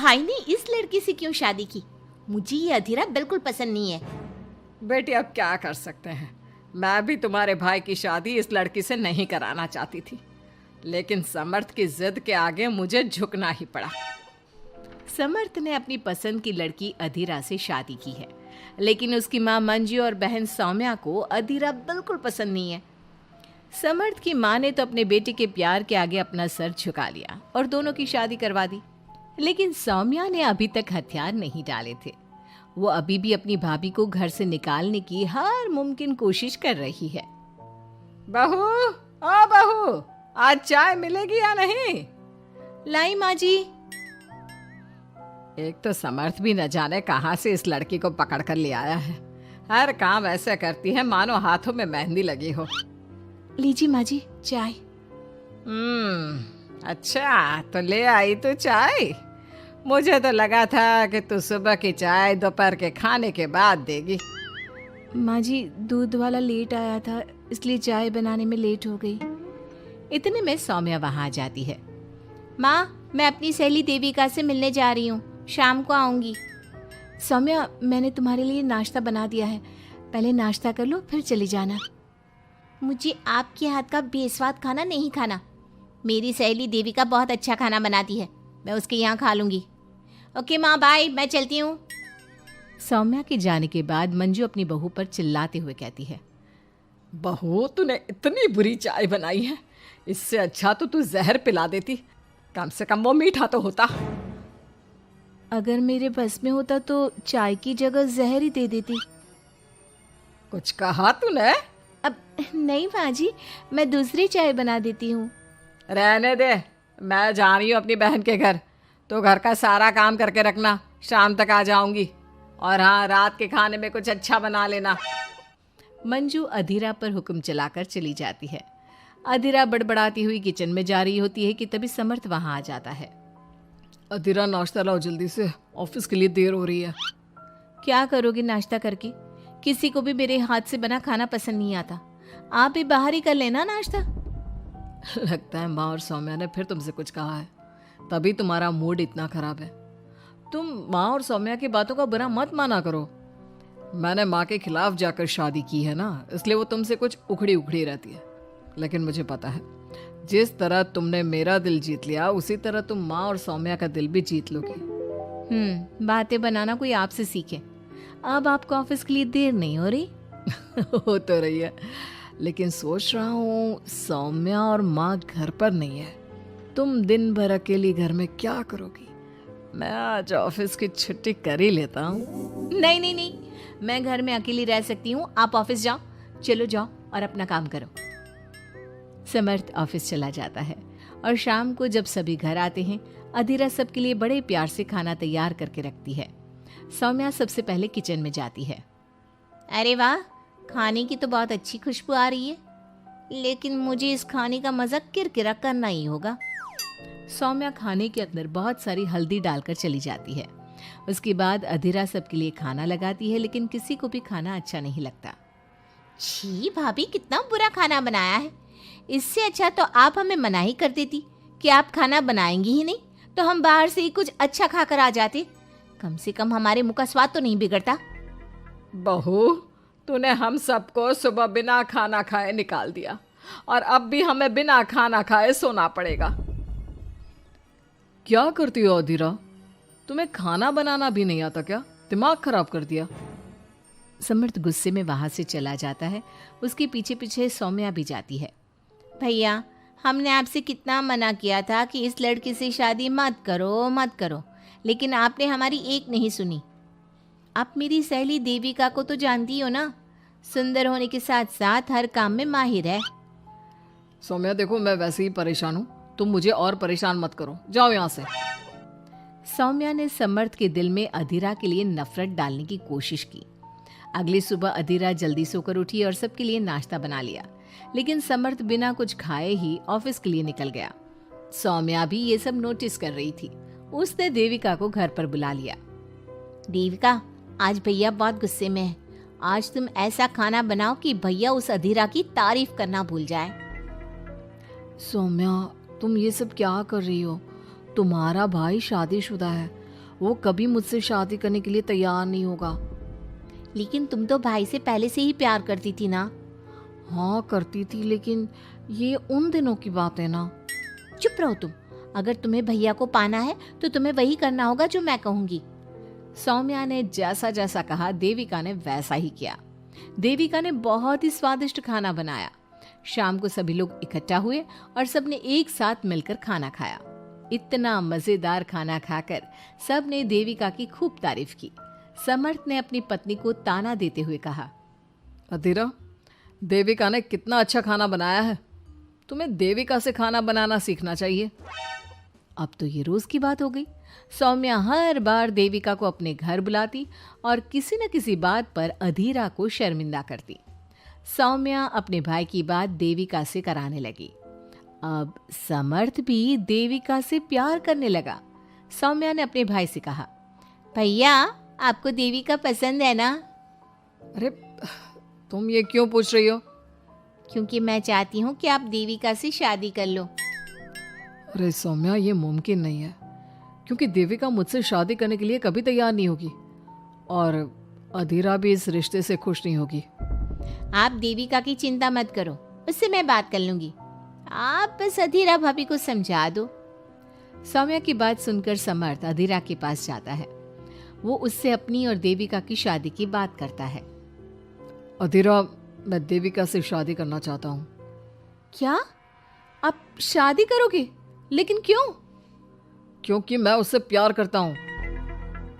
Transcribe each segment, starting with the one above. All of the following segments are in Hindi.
भाई ने इस लड़की से क्यों शादी की? मुझे ये अधीरा बिल्कुल पसंद नहीं है। बेटी अब क्या कर सकते हैं, मैं भी तुम्हारे भाई की शादी इस लड़की से नहीं कराना चाहती थी, लेकिन समर्थ की जिद के आगे मुझे झुकना ही पड़ा। समर्थ ने अपनी पसंद की लड़की अधीरा से शादी की है, लेकिन उसकी माँ मंजू और बहन सौम्या को अधीरा बिल्कुल पसंद नहीं है। समर्थ की माँ ने तो अपने बेटे के प्यार के आगे अपना सर झुका लिया और दोनों की शादी करवा दी, लेकिन सौम्या ने अभी तक हथियार नहीं डाले थे। वो अभी भी अपनी भाभी को घर से निकालने की हर मुमकिन कोशिश कर रही है। बहू, ओ बहू, आज चाय मिलेगी या नहीं? लाई माँ जी। एक तो समर्थ भी न जाने कहां से इस लड़की को पकड़ कर ले आया है। हर काम ऐसे करती है मानो हाथों में मेहंदी लगी हो। लीजिए माँ जी चाय। अच्छा तो ले आई तू चाय। मुझे तो लगा था कि तू सुबह की चाय दोपहर के खाने के बाद देगी। माँ जी दूध वाला लेट आया था, इसलिए चाय बनाने में लेट हो गई। इतने में सौम्या वहां आ जाती है। माँ, मैं अपनी सहेली देविका से मिलने जा रही हूँ, शाम को आऊंगी। सौम्या, मैंने तुम्हारे लिए नाश्ता बना दिया है, पहले नाश्ता कर लो फिर चली जाना। मुझे आपके हाथ का बेस्वाद खाना नहीं खाना। मेरी सहेली देविका बहुत अच्छा खाना बनाती है, मैं उसके यहाँ खा लूंगी। ओके माँ, बाय, मैं चलती हूँ। सौम्या के जाने के बाद मंजू अपनी बहू पर चिल्लाते हुए कहती है, बहू तूने इतनी बुरी चाय बनाई है, इससे अच्छा तो तू जहर पिला देती, कम से कम वो मीठा तो होता। अगर मेरे बस में होता तो चाय की जगह जहर ही दे देती। कुछ कहा तूने? अब नहीं माँ जी, मैं दूसरी चाय बना देती हूँ। रहने दे, मैं जा रही हूँ अपनी बहन के घर, तो घर का सारा काम करके रखना, शाम तक आ जाऊंगी। और हाँ, रात के खाने में कुछ अच्छा बना लेना। मंजू अधीरा पर हुक्म चलाकर चली जाती है। अधीरा बड़बड़ाती हुई किचन में जा रही होती है कि तभी समर्थ वहां आ जाता है। अधीरा नाश्ता लाओ जल्दी से, ऑफिस के लिए देर हो रही है। क्या करोगे नाश्ता करके? किसी को भी मेरे हाथ से बना खाना पसंद नहीं आता, आप भी बाहर ही कर लेना नाश्ता। लगता है माँ और सौम्या ने फिर तुमसे कुछ कहा है, तभी तुम्हारा मूड इतना खराब है। तुम माँ और सौम्या की बातों का बुरा मत माना करो। मैंने माँ के खिलाफ जाकर शादी की है ना, इसलिए वो तुमसे कुछ उखड़ी उखड़ी रहती है। लेकिन मुझे पता है, जिस तरह तुमने मेरा दिल जीत लिया, उसी तरह तुम माँ और सौम्या का दिल भी जीत लोगी। बातें बनाना कोई आपसे सीखे। अब आपको ऑफिस के लिए देर नहीं हो रही? हो तो रही है, लेकिन सोच रहा हूँ सौम्या और माँ घर पर नहीं है, तुम दिन भर अकेली घर में क्या करोगी? मैं आज ऑफिस की छुट्टी कर ही लेता हूँ। नहीं नहीं नहीं, मैं घर में अकेली रह सकती हूँ, आप ऑफिस जाओ। चलो जाओ और अपना काम करो। समर्थ ऑफिस चला जाता है और शाम को जब सभी घर आते हैं, अधीरा सबके लिए बड़े प्यार से खाना तैयार करके रखती है। सौम्या सबसे पहले किचन में जाती है। अरे वाह, खाने की तो बहुत अच्छी खुशबू आ रही है, लेकिन मुझे इस खाने का मजा किरकिरा करना ही होगा। सौम्या खाने के अंदर बहुत सारी हल्दी डालकर चली जाती है। उसके बाद अधीरा सबके लिए खाना लगाती है, लेकिन किसी को भी खाना अच्छा नहीं लगता। छी भाभी, कितना बुरा खाना बनाया है। इससे अच्छा तो आप हमें मना ही कर देती कि आप खाना बनाएंगी ही नहीं, तो हम बाहर से ही कुछ अच्छा खाकर आ जाते। कम से कम हमारे मुंह का स्वाद तो नहीं बिगड़ता। बहू, तूने हम सबको सुबह बिना खाना खाए निकाल दिया, और अब भी हमें बिना खाना खाए सोना पड़ेगा। क्या करती हो अधीरा? तुम्हें खाना बनाना भी नहीं आता क्या? दिमाग खराब कर दिया। समर्थ गुस्से में वहां से चला जाता है। उसके पीछे पीछे सौम्या भी जाती है। भैया, हमने आपसे कितना मना किया था कि इस लड़की से शादी मत करो मत करो, लेकिन आपने हमारी एक नहीं सुनी। आप मेरी सहेली देविका को तो जानती हो ना, सुंदर होने के साथ साथ हर काम में माहिर है। सौम्या देखो, मैं वैसे ही परेशान हूँ, तुम मुझे और परेशान मत करो, जाओ यहाँ से। सौम्या ने समर्थ के दिल में अधीरा के लिए नफरत डालने की कोशिश की। अगली सुबह अधीरा जल्दी सोकर उठी और सबके लिए नाश्ता बना लिया, लेकिन समर्थ बिना कुछ खाए ही ऑफिस के लिए निकल गया। सौम्या भी ये सब नोटिस कर रही थी। उसने देविका को घर पर बुला लिया। देविका, आज भैया बहुत गुस्से में है। आज तुम ऐसा खाना बनाओ कि भैया उस अधीरा की तारीफ करना भूल जाए। सौम्या, तुम ये सब क्या कर रही हो? तुम्हारा भाई शादीशुदा है वो कभी मुझसे शादी करने के लिए तैयार नहीं होगा। लेकिन तुम तो भाई से पहले से ही प्यार करती थी ना। हाँ करती थी, लेकिन ये उन दिनों की बात है ना। चुप रहो तुम। अगर तुम्हें भैया को पाना है तो तुम्हें वही करना होगा जो मैं कहूंगी। सौम्या ने जैसा जैसा कहा देविका ने वैसा ही किया। देविका ने बहुत ही स्वादिष्ट खाना बनाया। शाम को सभी लोग इकट्ठा हुए और सबने एक साथ मिलकर खाना खाया। इतना मजेदार खाना खाकर सबने देविका की खूब तारीफ की। समर्थ ने अपनी पत्नी को ताना देते हुए कहा, अधीरा, देविका ने कितना अच्छा खाना बनाया है। तुम्हें देविका से खाना बनाना सीखना चाहिए। अब तो ये रोज की बात हो गई। सौम्या हर बार देविका को अपने घर बुलाती और किसी न किसी बात पर अधीरा को शर्मिंदा करती। सौम्या अपने भाई की बात देविका से कराने लगी। अब समर्थ भी देविका से प्यार करने लगा। सौम्या ने अपने भाई से कहा, भैया आपको देविका पसंद है ना? अरे तुम ये क्यों पूछ रही हो? क्योंकि मैं चाहती हूँ कि आप देविका से शादी कर लो। अरे सौम्या, ये मुमकिन नहीं है, क्योंकि देविका मुझसे शादी करने के लिए कभी तैयार नहीं होगी और अधीरा भी इस रिश्ते से खुश नहीं होगी। आप देविका की चिंता मत करो, उससे मैं बात कर लूंगी। आप बस अधीरा भाभी को समझा दो। सौम्या की बात सुनकर समर्थ अधीरा के पास जाता है। वो उससे अपनी और देविका की शादी की बात करता है। अधीरा, मैं देविका से शादी करना चाहता हूँ। क्या? आप शादी करोगे? लेकिन क्यों? क्योंकि मैं उससे प्यार करता हूँ।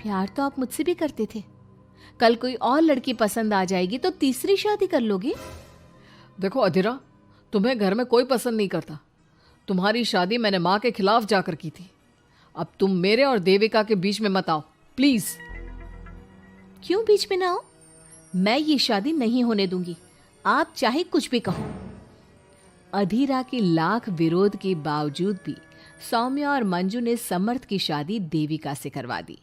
प्यार तो आप मुझसे भी करते थे। कल कोई और लड़की पसंद आ जाएगी तो तीसरी शादी कर लोगे? देखो अधीरा, तुम्हें घर में कोई पसंद नहीं करता। तुम्हारी शादी मैंने माँ के खिलाफ जाकर की थी। अब तुम मेरे और देविका के बीच में मत आओ, प्लीज। क्यों बीच में ना हो? मैं ये शादी नहीं होने दूंगी, आप चाहे कुछ भी कहो। अधीरा के लाख विरोध के बावजूद भी सौम्या और मंजू ने समर्थ की शादी देविका से करवा दी।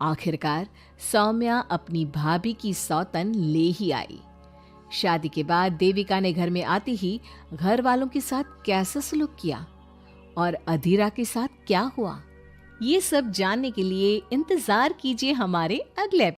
आखिरकार सौम्या अपनी भाभी की सौतन ले ही आई। शादी के बाद देविका ने घर में आते ही घर वालों के साथ कैसा सलूक किया और अधीरा के साथ क्या हुआ, ये सब जानने के लिए इंतजार कीजिए हमारे अगले